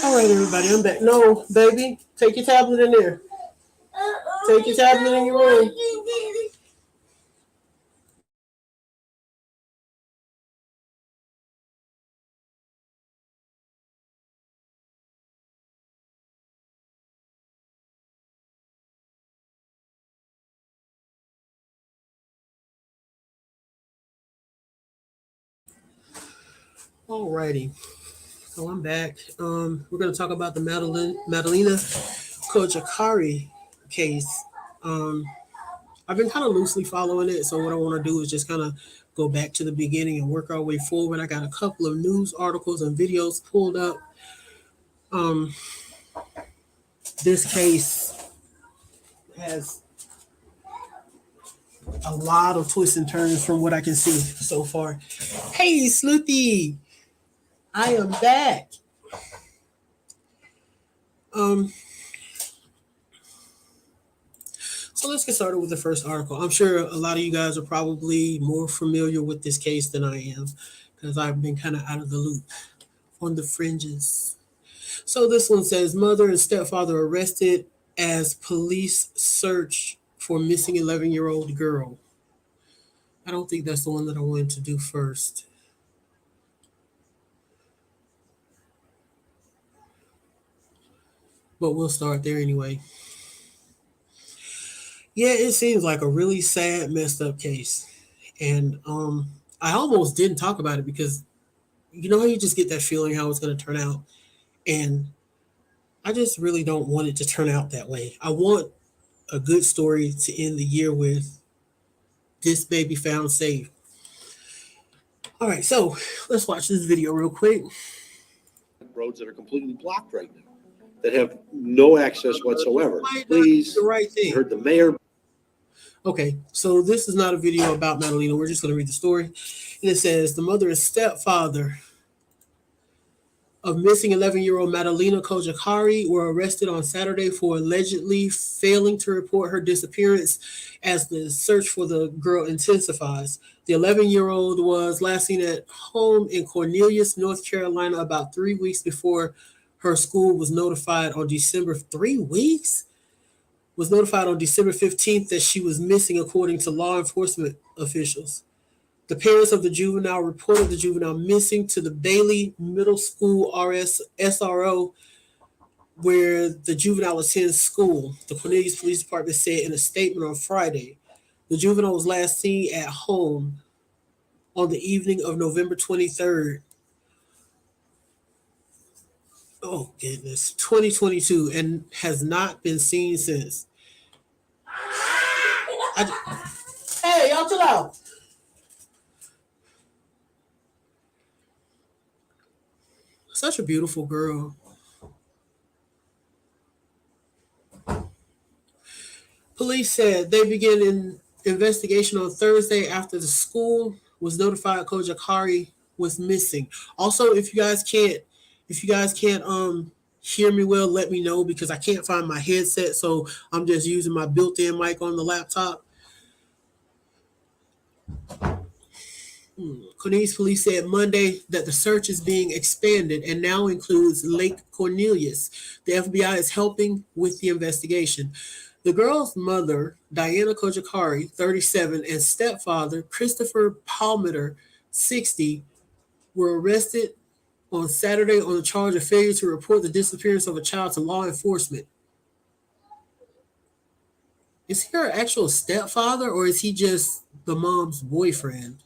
All right, everybody, I'm back. No, baby, take your tablet in there. Take your tablet in your room. Alrighty, so I'm back. We're gonna talk about the Madalina Kojakari case. Um, I've been kind of loosely following it, so what I want to do is just kind of go back to the beginning and work our way forward. I got a couple of news articles and videos pulled up. Um, this case has a lot of twists and turns from what I can see so far. Hey, Sloopy, I am back. Um, so let's get started with the first article. I'm sure a lot of you guys are probably more familiar with this case than I am because I've been kind of out of the loop on the fringes. So this one says mother and stepfather arrested as police search for missing 11-year-old girl. I don't think that's the one that I wanted to do first. But we'll start there anyway. Yeah, it seems like a really sad, messed up case. And I almost didn't talk about it because you know how you just get that feeling how it's going to turn out. And I just really don't want it to turn out that way. I want a good story to end the year with this baby found safe. All right, so let's watch this video real quick. Roads that are completely blocked right now, that have no access whatsoever. Please, the right thing. you heard the mayor. Okay, so this is not a video about Madalina. We're just going to read the story. And it says the mother and stepfather of missing 11-year-old Madalina Kojakari were arrested on Saturday for allegedly failing to report her disappearance as the search for the girl intensifies. The 11-year-old was last seen at home in Cornelius, North Carolina, about 3 weeks before her school was notified on December 3 weeks was notified on December 15th that she was missing, according to law enforcement officials. The parents of the juvenile reported the juvenile missing to the Bailey Middle School SRO, where the juvenile attends school, the Cornelius Police Department said in a statement on Friday. The juvenile was last seen at home on the evening of November 23rd. Oh, goodness. 2022, and has not been seen since. Hey, y'all chill out. Such a beautiful girl. Police said they began an investigation on Thursday after the school was notified Kojakari was missing. Also, if you guys can't hear me well, let me know because I can't find my headset, so I'm just using my built-in mic on the laptop. Cornelius police said Monday that the search is being expanded and now includes Lake Cornelius. The FBI is helping with the investigation. The girl's mother, Diana Kojakari, 37, and stepfather, Christopher Palmer, 60, were arrested on Saturday on the charge of failure to report the disappearance of a child to law enforcement. Is he her actual stepfather or is he just the mom's boyfriend?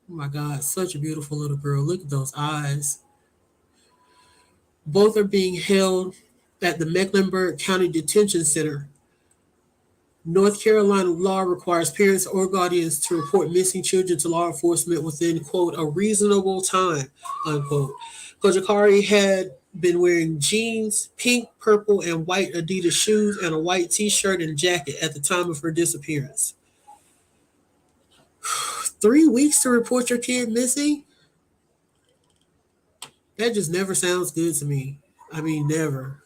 Oh my God, such a beautiful little girl. Look at those eyes. Both are being held at the Mecklenburg County Detention Center. North Carolina law requires parents or guardians to report missing children to law enforcement within, quote, a reasonable time, unquote. Kojakari had been wearing jeans, pink, purple, and white Adidas shoes, and a white t-shirt and jacket at the time of her disappearance. 3 weeks to report your kid missing? That just never sounds good to me. I mean, never.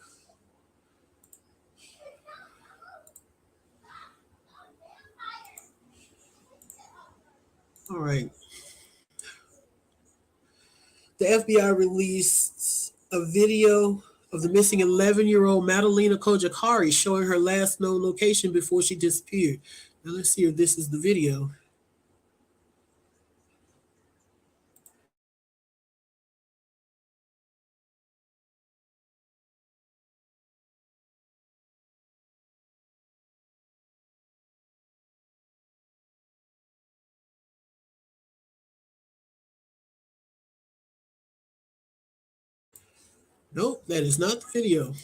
All right. The FBI released a video of the missing 11-year-old Madalina Kojakari showing her last known location before she disappeared. Now let's see if this is the video. Nope, that is not the video.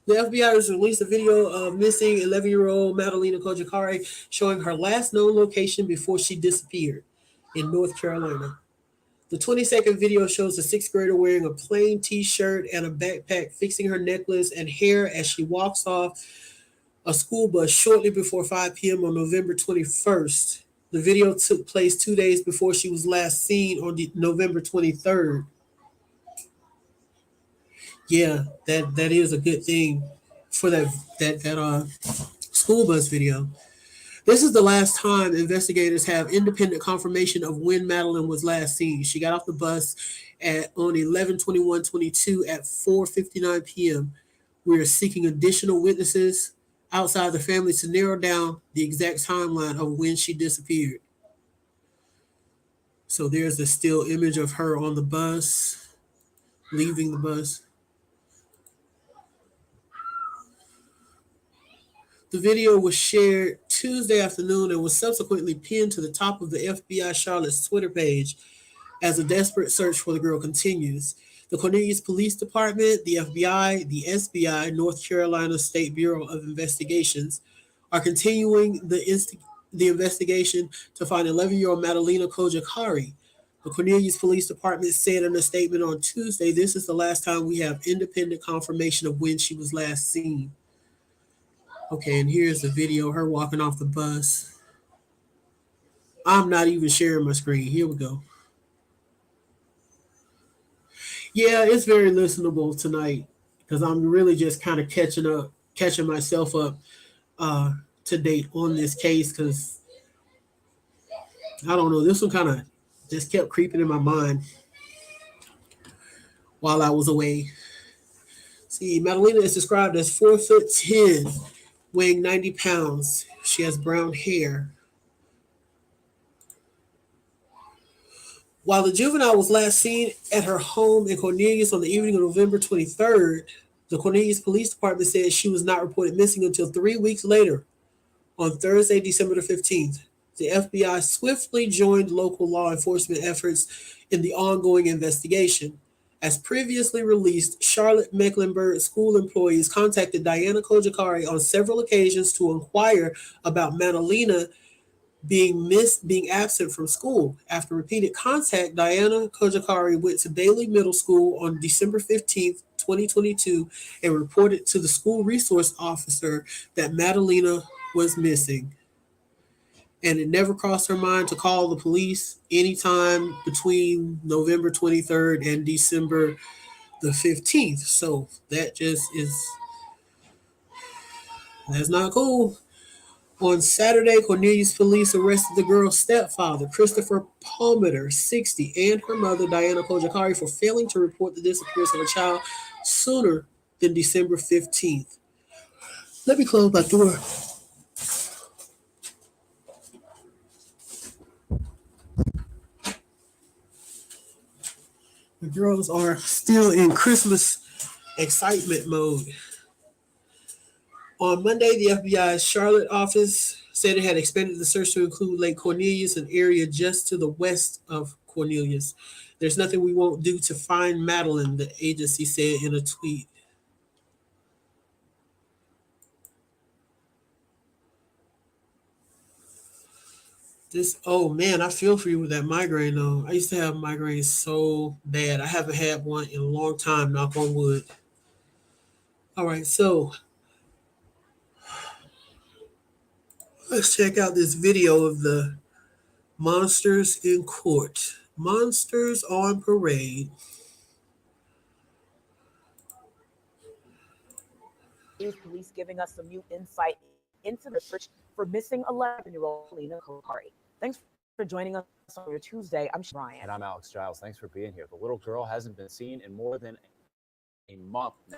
The FBI has released a video of missing 11-year-old Madalina Kojakari showing her last known location before she disappeared in North Carolina. The 20-second video shows a sixth grader wearing a plain t-shirt and a backpack, fixing her necklace and hair as she walks off a school bus shortly before 5 p.m. on November 21st. The video took place 2 days before she was last seen on November 23rd. Yeah, that is a good thing for that school bus video. This is the last time investigators have independent confirmation of when Madeline was last seen. She got off the bus on 11/21/22 at 4:59 p.m. We are seeking additional witnesses outside the family to narrow down the exact timeline of when she disappeared. So there's a still image of her on the bus, leaving the bus. The video was shared Tuesday afternoon and was subsequently pinned to the top of the FBI Charlotte's Twitter page as a desperate search for the girl continues. The Cornelius Police Department, the FBI, the SBI, North Carolina State Bureau of Investigations, are continuing the investigation to find 11-year-old Madalina Kojakari. The Cornelius Police Department said in a statement on Tuesday, "This is the last time we have independent confirmation of when she was last seen." Okay, and here's the video of her walking off the bus. I'm not even sharing my screen. Here we go. Yeah, it's very listenable tonight because I'm really just kind of catching myself up to date on this case because I don't know, this one kind of just kept creeping in my mind while I was away. See, Madalina is described as 4'10", weighing 90 pounds. She has brown hair. While the juvenile was last seen at her home in Cornelius on the evening of November 23rd, the Cornelius Police Department said she was not reported missing until 3 weeks later, on Thursday, December the 15th. The FBI swiftly joined local law enforcement efforts in the ongoing investigation. As previously released, Charlotte Mecklenburg school employees contacted Diana Kojakari on several occasions to inquire about Madalina being absent from school. After repeated contact, Diana Kojakari went to Bailey Middle School on December 15th, 2022, and reported to the school resource officer that Madalina was missing. And it never crossed her mind to call the police anytime between November 23rd and December the 15th. So that's not cool. On Saturday, Cornelius police arrested the girl's stepfather, Christopher Palmer, 60, and her mother, Diana Kojakari, for failing to report the disappearance of a child sooner than December 15th. Let me close my door. The girls are still in Christmas excitement mode. On Monday, the FBI's Charlotte office said it had expanded the search to include Lake Cornelius, an area just to the west of Cornelius. "There's nothing we won't do to find Madeline," the agency said in a tweet. Oh man, I feel for you with that migraine though. I used to have migraines so bad. I haven't had one in a long time, knock on wood. All right, so let's check out this video of the monsters in court. Monsters on parade. Police giving us some new insight into the search for missing 11-year-old Madalina Kojakari. Thanks. for joining us on your Tuesday. I'm Ryan. And I'm Alex Giles. Thanks for being here. The little girl hasn't been seen in more than a month now.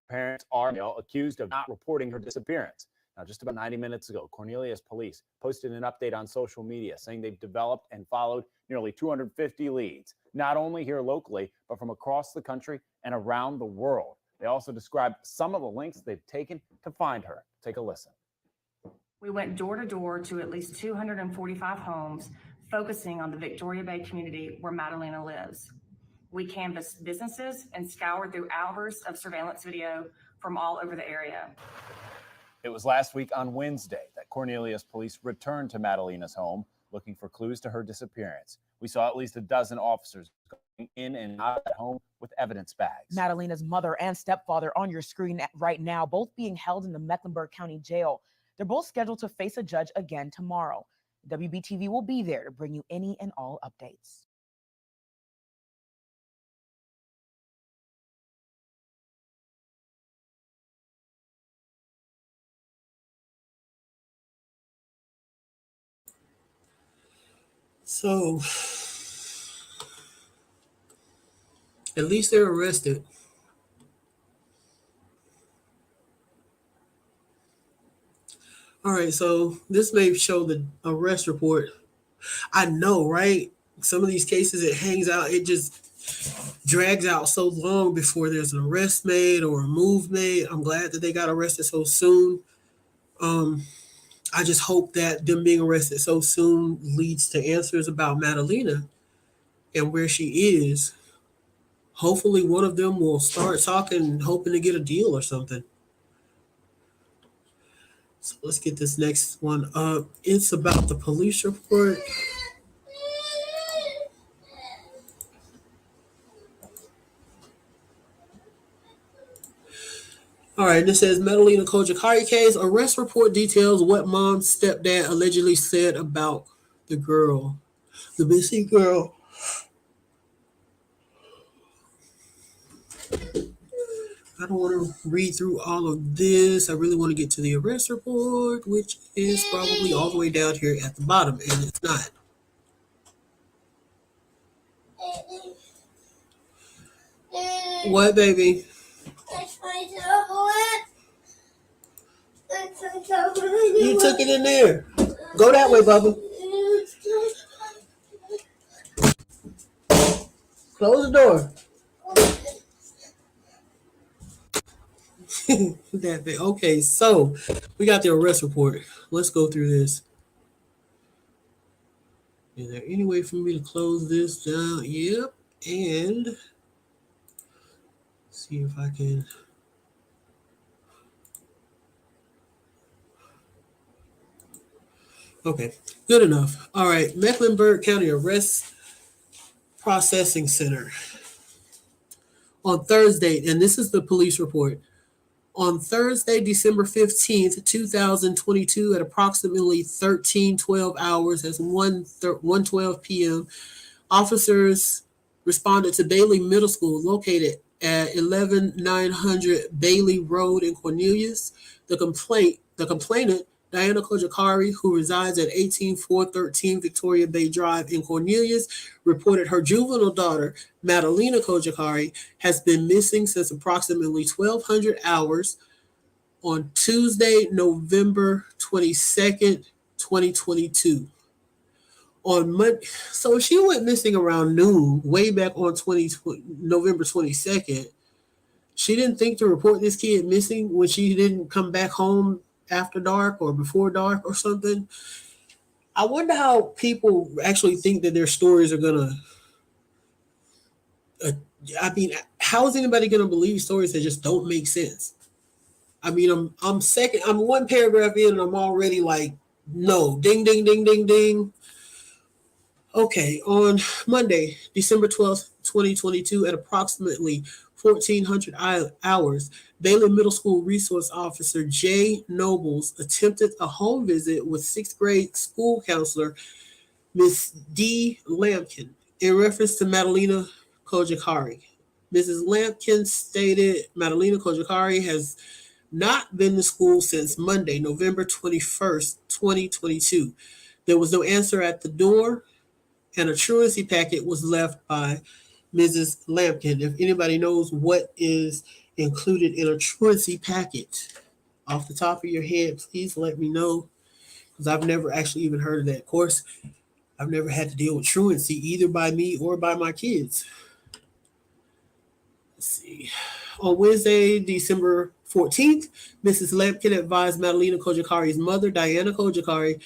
Parents are accused of not reporting her disappearance. Now, just about 90 minutes ago, Cornelius police posted an update on social media saying they've developed and followed nearly 250 leads, not only here locally, but from across the country and around the world. They also described some of the links they've taken to find her. Take a listen. We went door to door to at least 245 homes, focusing on the Victoria Bay community where Madalina lives. We canvassed businesses and scoured through hours of surveillance video from all over the area. It was last week on Wednesday that Cornelius police returned to Madalina's home looking for clues to her disappearance. We saw at least a dozen officers going in and out of that home with evidence bags. Madalina's mother and stepfather on your screen right now, both being held in the Mecklenburg County Jail. They're both scheduled to face a judge again tomorrow. WBTV will be there to bring you any and all updates. So, at least they're arrested. All right, so this may show the arrest report. I know, right? Some of these cases, it hangs out, it just drags out so long before there's an arrest made or a move made. I'm glad that they got arrested so soon. I just hope that them being arrested so soon leads to answers about Madalina and where she is. Hopefully one of them will start talking, hoping to get a deal or something. So let's get this next one up. It's about the police report. All right, this says Madalina Kojakari case. Arrest report details what mom's stepdad allegedly said about the girl, the missing girl. I don't want to read through all of this. I really want to get to the arrest report, which is probably all the way down here at the bottom, and it's not. What, baby? You took it in there. Go that way, Bubba. Close the door. That thing. Okay, so we got the arrest report. Let's go through this. Is there any way for me to close this down? Yep. And see if I can. Okay, good enough. All right, Mecklenburg County Arrest Processing Center. On Thursday, and this is the police report. On Thursday, December 15th, 2022, at approximately 13:12 hours, that's 1:12 p.m., officers responded to Bailey Middle School, located at 11900 Bailey Road in Cornelius. The complainant, Diana Kojakari, who resides at 18413 Victoria Bay Drive in Cornelius, reported her juvenile daughter, Madalina Kojakari, has been missing since approximately 1200 hours on Tuesday, November 22nd, 2022. On Monday, so she went missing around noon, way back on November 22nd. She didn't think to report this kid missing when she didn't come back home after dark or before dark or something. I wonder how people actually think that their stories are gonna. I mean, how is anybody gonna believe stories that just don't make sense? I mean, I'm one paragraph in and I'm already like, no, ding, ding, ding, ding, ding. Okay, on Monday, December 12th, 2022, at approximately 1400 hours, Bailey Middle School Resource Officer Jay Nobles attempted a home visit with sixth grade school counselor Miss D. Lampkin in reference to Madalina Kojakari. Mrs. Lampkin stated Madalina Kojakari has not been to school since Monday, November 21st, 2022. There was no answer at the door, and a truancy packet was left by Mrs. Lampkin. If anybody knows what is included in a truancy packet off the top of your head, please let me know, because I've never actually even heard of that. Of course, I've never had to deal with truancy either by me or by my kids. Let's see. On Wednesday, December 14th, Mrs. Lampkin advised Madalina Kojakari's mother, Diana Kojakari,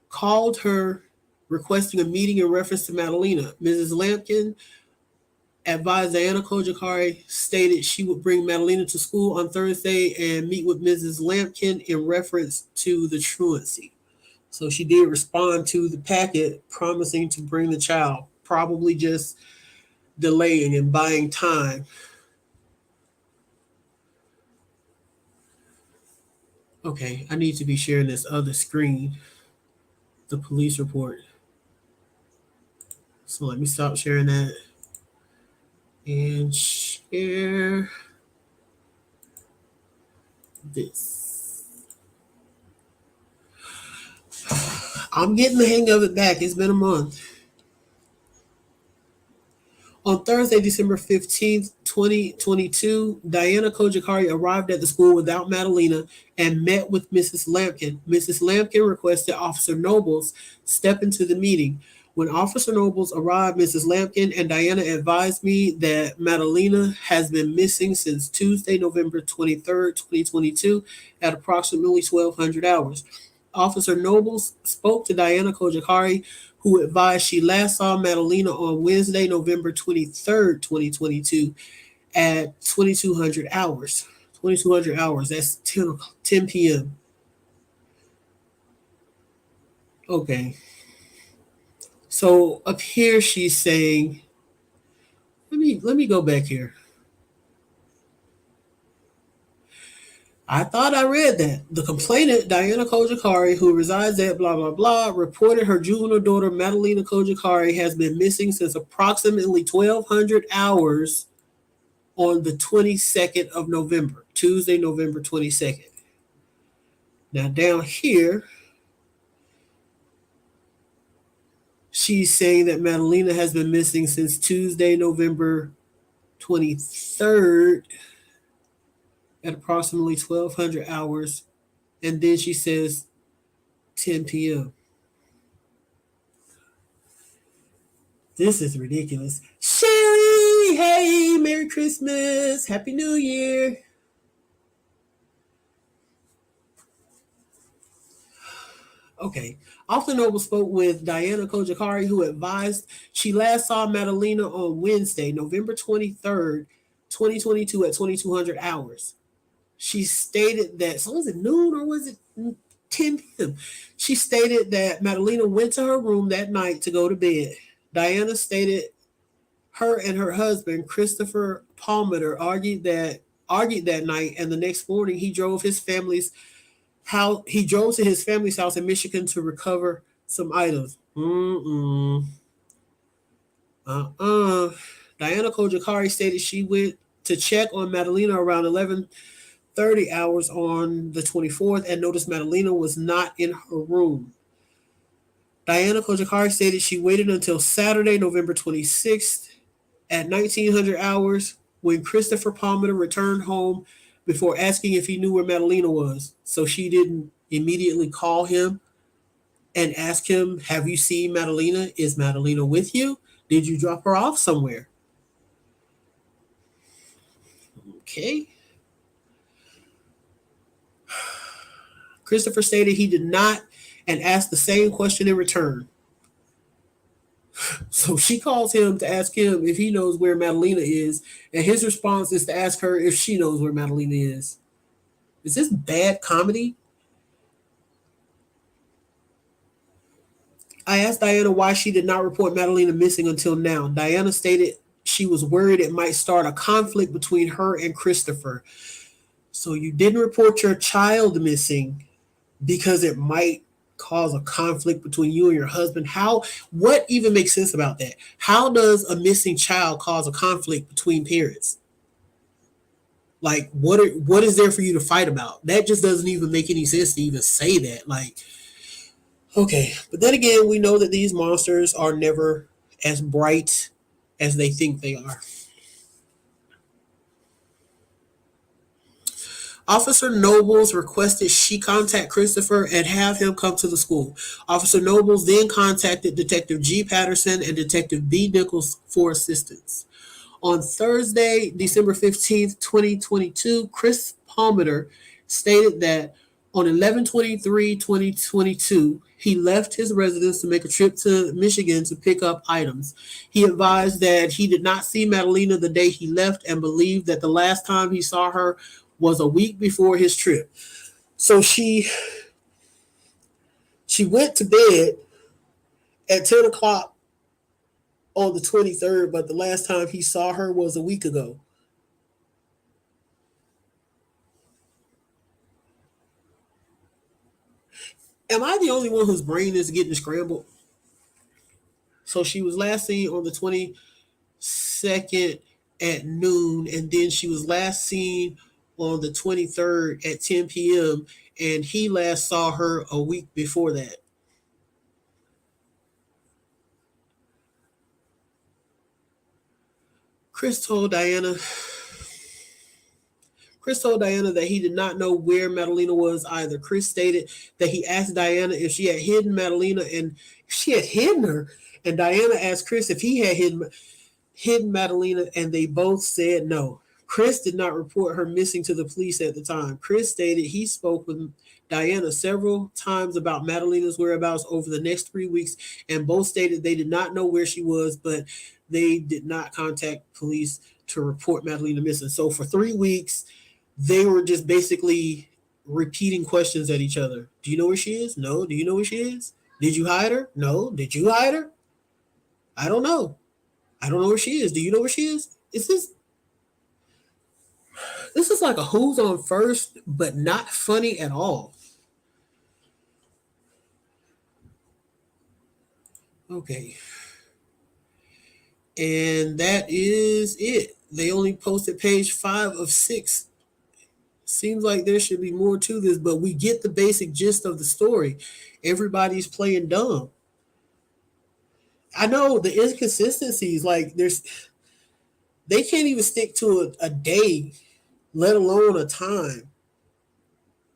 called her requesting a meeting in reference to Madalina. Mrs. Lampkin advised Diana Kojakari, stated she would bring Madalina to school on Thursday and meet with Mrs. Lampkin in reference to the truancy. So she did respond to the packet, promising to bring the child, probably just delaying and buying time. Okay, I need to be sharing this other screen, the police report. So let me stop sharing that and share this. I'm getting the hang of it back. It's been a month. On Thursday, December 15th, 2022, Diana Kojakari arrived at the school without Madalina and met with Mrs. Lampkin. Mrs. Lampkin requested Officer Nobles step into the meeting. When Officer Nobles arrived, Mrs. Lampkin and Diana advised me that Madalina has been missing since Tuesday, November 23rd, 2022, at approximately 1200 hours. Officer Nobles spoke to Diana Kojakari, who advised she last saw Madalina on Wednesday, November 23rd, 2022, at 2200 hours. 2200 hours, that's 10 p.m. Okay. So up here she's saying, let me go back here. I thought I read that. The complainant, Diana Kojakari, who resides at blah, blah, blah, reported her juvenile daughter, Madalina Kojakari, has been missing since approximately 1200 hours on the 22nd of November, Tuesday, November 22nd. Now down here, she's saying that Madalina has been missing since Tuesday, November 23rd, at approximately 1200 hours. And then she says 10 p.m. This is ridiculous. Sherry, hey, Merry Christmas, Happy New Year. Okay. Officer Noble spoke with Diana Kojakari, who advised she last saw Madalina on Wednesday, November 23rd, 2022 at 2200 hours. She stated that, so was it noon or was it 10 p.m.? She stated that Madalina went to her room that night to go to bed. Diana stated her and her husband, Christopher Palmer, argued that night, and the next morning he drove to his family's house in Michigan to recover some items. Diana Kojakari stated she went to check on Madalina around 11:30 hours on the 24th and noticed Madalina was not in her room. Diana Kojakari stated she waited until Saturday, November 26th at 1900 hours when Christopher Palmer returned home before asking if he knew where Madalina was. So she didn't immediately call him and ask him, have you seen Madalina? Is Madalina with you? Did you drop her off somewhere? Okay. Christopher stated he did not and asked the same question in return. So she calls him to ask him if he knows where Madalina is, and his response is to ask her if she knows where Madalina is. Is this bad comedy? I asked Diana why she did not report Madalina missing until now. Diana stated she was worried it might start a conflict between her and Christopher. So you didn't report your child missing because it might cause a conflict between you and your husband. What even makes sense about that? How does a missing child cause a conflict between parents? Like, what is there for you to fight about? That just doesn't even make any sense to even say that. Like, Okay, but then again, we know that these monsters are never as bright as they think they are. Officer Nobles requested she contact Christopher and have him come to the school. Officer Nobles then contacted Detective G. Patterson and Detective B. Nichols for assistance. On Thursday, December 15th, 2022, Chris Palmer stated that on 11/23/2022, he left his residence to make a trip to Michigan to pick up items. He advised that he did not see Madalina the day he left and believed that the last time he saw her was a week before his trip. So she went to bed at 10 o'clock on the 23rd, but the last time he saw her was a week ago. Am I the only one whose brain is getting scrambled? So she was last seen on the 22nd at noon, and then she was last seen on the 23rd at 10 p.m., and he last saw her a week before that. Chris told Diana Chris told Diana that he did not know where Madalina was either. Chris stated that he asked Diana if she had hidden Madalina and if she had hidden her. And Diana asked Chris if he had hidden Madalina, and they both said no. Chris did not report her missing to the police at the time. Chris stated he spoke with Diana several times about Madalina's whereabouts over the next 3 weeks, and both stated they did not know where she was, but they did not contact police to report Madalina missing. So for 3 weeks, they were just basically repeating questions at each other. Do you know where she is? No. Do you know where she is? Did you hide her? No. Did you hide her? I don't know. I don't know where she is. Do you know where she is? This is like a who's on first, but not funny at all. Okay. And that is it. They only posted page 5 of 6. Seems like there should be more to this, but we get the basic gist of the story. Everybody's playing dumb. I know the inconsistencies, like they can't even stick to a day, let alone a time.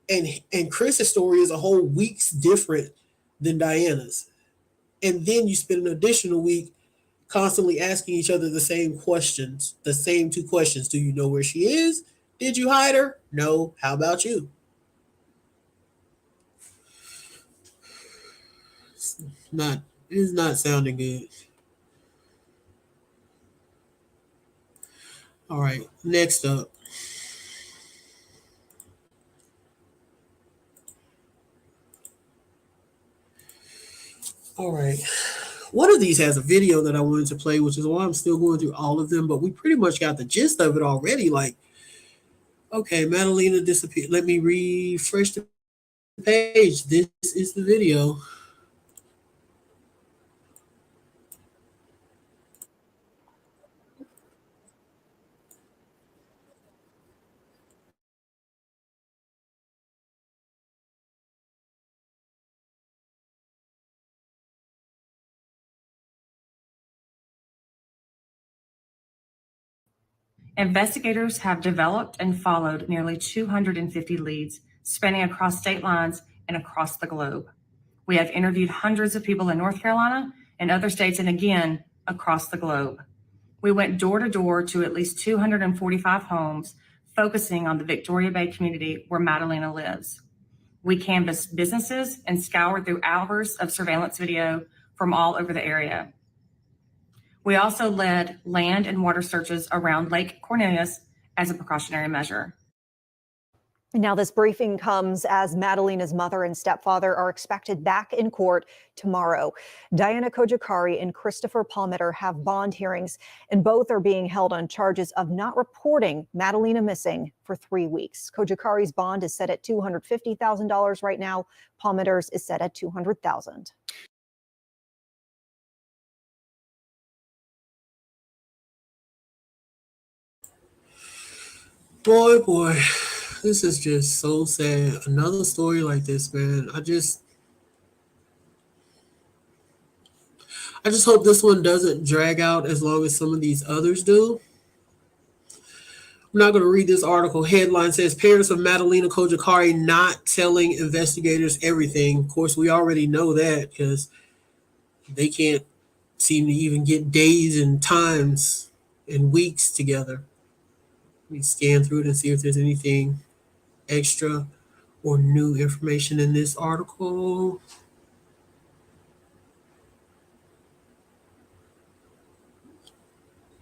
And Chris's story is a whole week's different than Diana's. And then you spend an additional week constantly asking each other the same questions, the same 2 questions. Do you know where she is? Did you hide her? No. How about you? It's not it's not sounding good. All right, next up. All right. One of these has a video that I wanted to play, which is why I'm still going through all of them, but we pretty much got the gist of it already. Like, okay, Madalina disappeared. Let me refresh the page. This is the video. Investigators have developed and followed nearly 250 leads spanning across state lines and across the globe. We have interviewed hundreds of people in North Carolina and other states, and again, across the globe. We went door to door to at least 245 homes, focusing on the Victoria Bay community where Madalina lives. We canvassed businesses and scoured through hours of surveillance video from all over the area. We also led land and water searches around Lake Cornelius as a precautionary measure. Now, this briefing comes as Madalina's mother and stepfather are expected back in court tomorrow. Diana Kojikari and Christopher Palmer have bond hearings, and both are being held on charges of not reporting Madalina missing for 3 weeks. Kojikari's bond is set at $250,000 right now. Palmer's is set at $200,000. Boy, this is just so sad. Another story like this, man. I just hope this one doesn't drag out as long as some of these others do. I'm not going to read this article. Headline says parents of Madalina Kojakari not telling investigators everything. Of course, we already know that because they can't seem to even get days and times and weeks together. Let me scan through it and see if there's anything extra or new information in this article.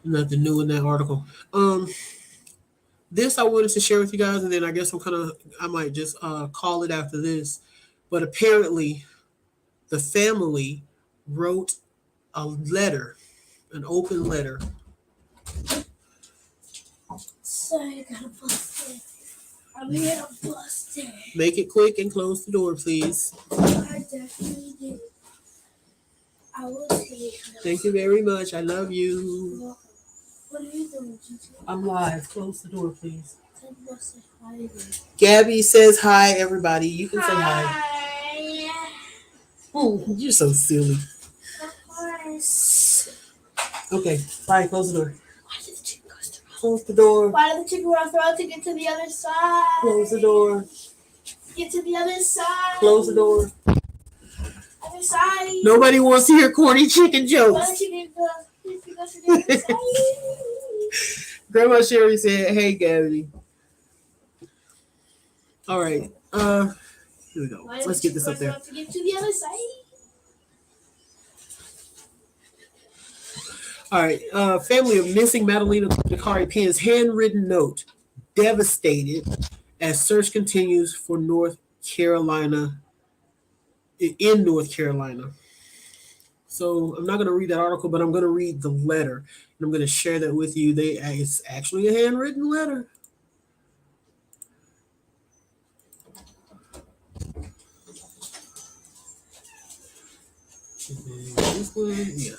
Nothing new in that article. This I wanted to share with you guys, and then I guess I might just call it after this. But apparently, the family wrote a letter, an open letter. Sorry, I got busted. I'm here busted. Make it quick and close the door, please. I definitely did. I will say. Thank you very much. I love you. What are you doing, Gigi? I'm live. Close the door, please. Tell me to say hi again. Gabby says hi, everybody. You can say hi. Hi. Oh, you're so silly. Of course. Okay, bye. Close the door. Why did the chicken go through? Close the door. Why did the chicken run through to get to the other side? Close the door. Get to the other side. Close the door. Other side. Nobody wants to hear corny chicken Why jokes. the chicken go? If you go to the other side. Grandma Sherry said, "Hey, Gabby." All right. Here we go. Why did Let's the get this chicken up there. run to get to the other side? All right. Family of missing Madalina Kojakari pens handwritten note. Devastated as search continues for North Carolina. In North Carolina. So I'm not going to read that article, but I'm going to read the letter, and I'm going to share that with you. It's actually a handwritten letter. This one, yeah.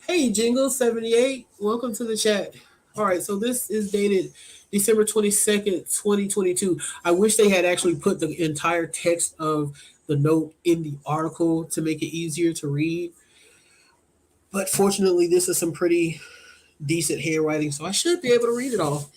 Hey, Jingle78, welcome to the chat. All right, so this is dated December 22nd, 2022. I wish they had actually put the entire text of the note in the article to make it easier to read. But fortunately, this is some pretty decent handwriting, so I should be able to read it all.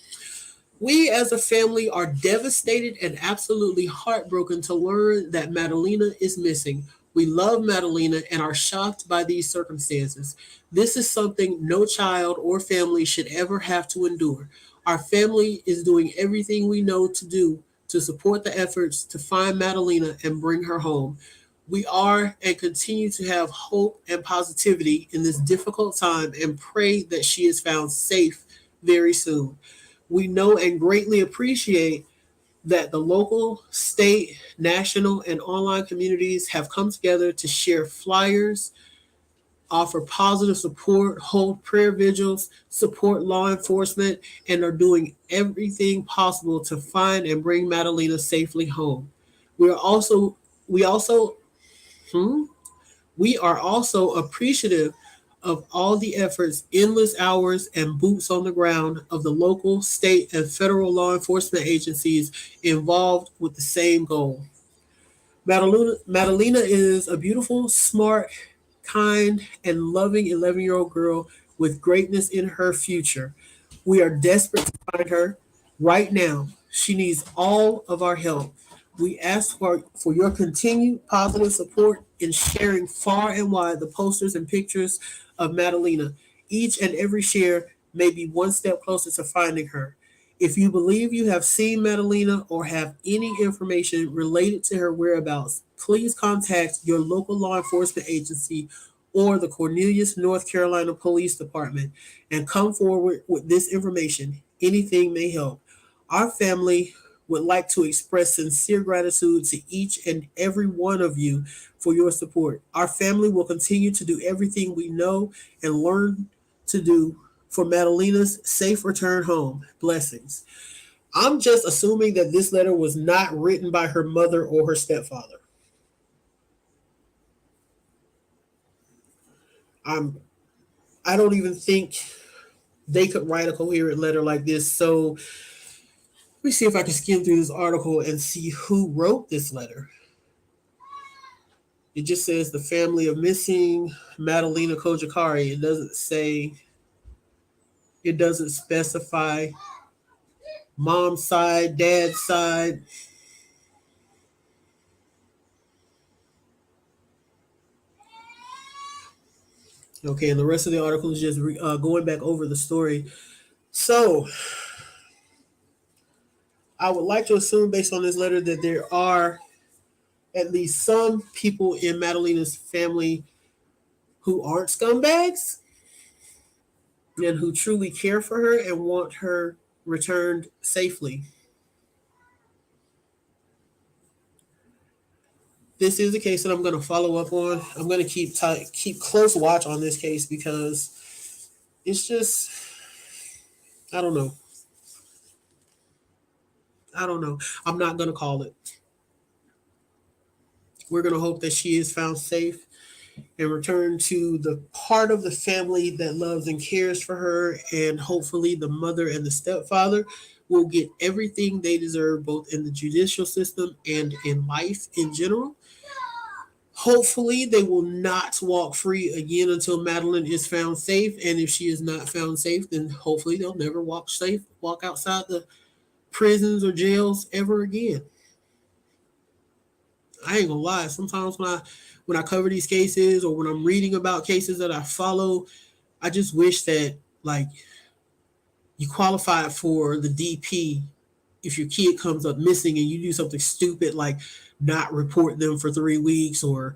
We as a family are devastated and absolutely heartbroken to learn that Madalina is missing. We love Madalina and are shocked by these circumstances. This is something no child or family should ever have to endure. Our family is doing everything we know to do to support the efforts to find Madalina and bring her home. We are and continue to have hope and positivity in this difficult time and pray that she is found safe very soon. We know and greatly appreciate that the local, state, national, and online communities have come together to share flyers, offer positive support, hold prayer vigils, support law enforcement, and are doing everything possible to find and bring Madalina safely home. We are also we also we are also appreciative of all the efforts, endless hours, and boots on the ground of the local, state, and federal law enforcement agencies involved with the same goal. Madalina is a beautiful, smart, kind, and loving 11-year-old girl with greatness in her future. We are desperate to find her right now. She needs all of our help. We ask for your continued positive support in sharing far and wide the posters and pictures of Madalina. Each and every share may be one step closer to finding her. If you believe you have seen Madalina or have any information related to her whereabouts, please contact your local law enforcement agency or the Cornelius, North Carolina Police Department and come forward with this information. Anything may help. Our family would like to express sincere gratitude to each and every one of you for your support. Our family will continue to do everything we know and learn to do for Madalina's safe return home. Blessings. I'm just assuming that this letter was not written by her mother or her stepfather. I don't even think they could write a coherent letter like this. So let me see if I can skim through this article and see who wrote this letter. It just says the family of missing Madalina Kojakari. It doesn't specify mom's side, dad's side. Okay, and the rest of the article is just going back over the story. So, I would like to assume, based on this letter, that there are at least some people in Madalina's family who aren't scumbags and who truly care for her and want her returned safely. This is a case that I'm going to follow up on. I'm going to keep close watch on this case because it's just, I don't know. I'm not going to call it. We're going to hope that she is found safe and returned to the part of the family that loves and cares for her. And hopefully, the mother and the stepfather will get everything they deserve, both in the judicial system and in life in general. Hopefully, they will not walk free again until Madeline is found safe. And if she is not found safe, then hopefully they'll never walk outside the prisons or jails ever again. I ain't gonna lie. Sometimes when I cover these cases or when I'm reading about cases that I follow, I just wish that like you qualify for the DP if your kid comes up missing and you do something stupid like not report them for 3 weeks or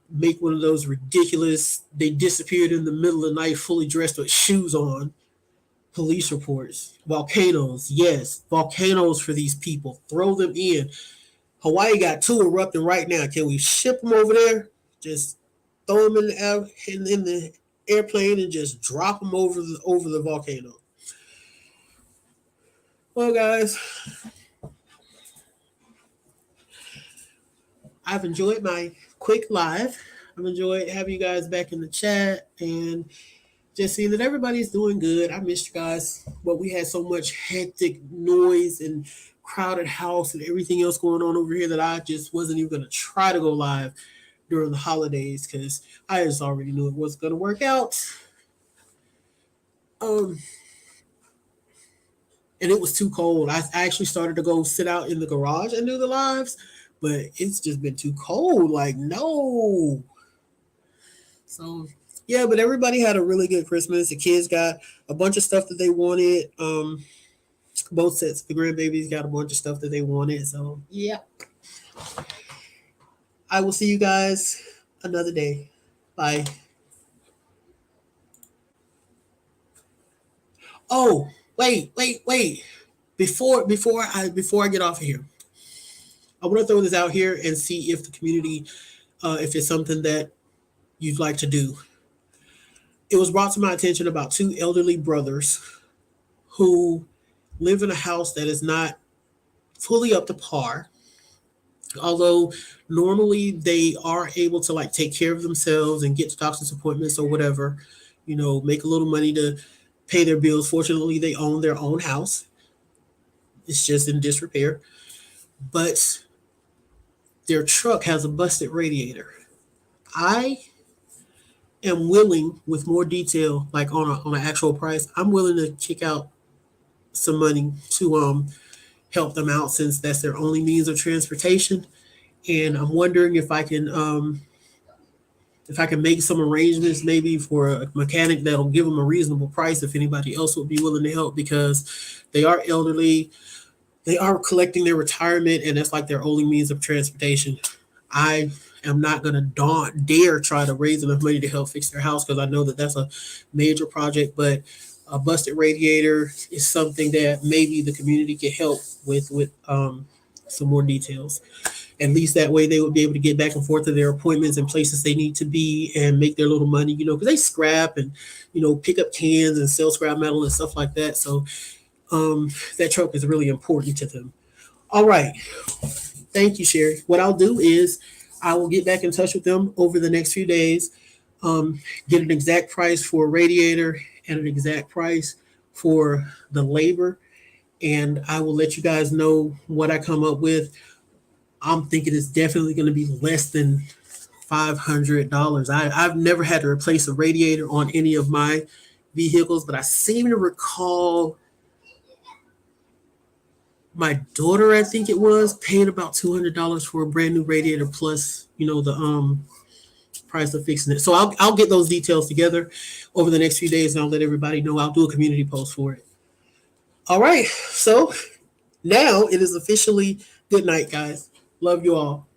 make one of those ridiculous they disappeared in the middle of the night fully dressed with shoes on police reports. Volcanoes, yes, volcanoes for these people. Throw them in. Hawaii got 2 erupting right now. Can we ship them over there? Just throw them in the airplane and just drop them over the volcano. Well, guys, I've enjoyed my quick live. I've enjoyed having you guys back in the chat and just seeing that everybody's doing good. I missed you guys, but we had so much hectic noise and crowded house and everything else going on over here that I just wasn't even going to try to go live during the holidays because I just already knew it wasn't going to work out. And it was too cold. I actually started to go sit out in the garage and do the lives, but it's just been too cold. Like, no. So, yeah, but everybody had a really good Christmas. The kids got a bunch of stuff that they wanted. Both sets, the grandbabies got a bunch of stuff that they wanted. So, yeah. I will see you guys another day. Bye. Oh, wait. Before I get off of here, I want to throw this out here and see if the community, if it's something that you'd like to do. It was brought to my attention about 2 elderly brothers who live in a house that is not fully up to par. Although normally they are able to like take care of themselves and get to doctor's appointments or whatever, make a little money to pay their bills. Fortunately, they own their own house. It's just in disrepair. But their truck has a busted radiator. I am willing, with more detail, like on an actual price, I'm willing to kick out some money to help them out since that's their only means of transportation. And I'm wondering if I can make some arrangements maybe for a mechanic that'll give them a reasonable price if anybody else would be willing to help because they are elderly. They are collecting their retirement and that's like their only means of transportation. I am not going to dare try to raise enough money to help fix their house because I know that that's a major project, but a busted radiator is something that maybe the community can help with some more details. At least that way they would be able to get back and forth to their appointments and places they need to be and make their little money, because they scrap and, pick up cans and sell scrap metal and stuff like that. So that truck is really important to them. All right. Thank you, Sherry. What I'll do is I will get back in touch with them over the next few days, get an exact price for a radiator and an exact price for the labor. And I will let you guys know what I come up with. I'm thinking it's definitely going to be less than $500. I've never had to replace a radiator on any of my vehicles, but I seem to recall my daughter, I think it was, paying about $200 for a brand new radiator plus, the price of fixing it. So I'll get those details together over the next few days, and I'll let everybody know. I'll do a community post for it. All right. So now it is officially good night, guys. Love you all.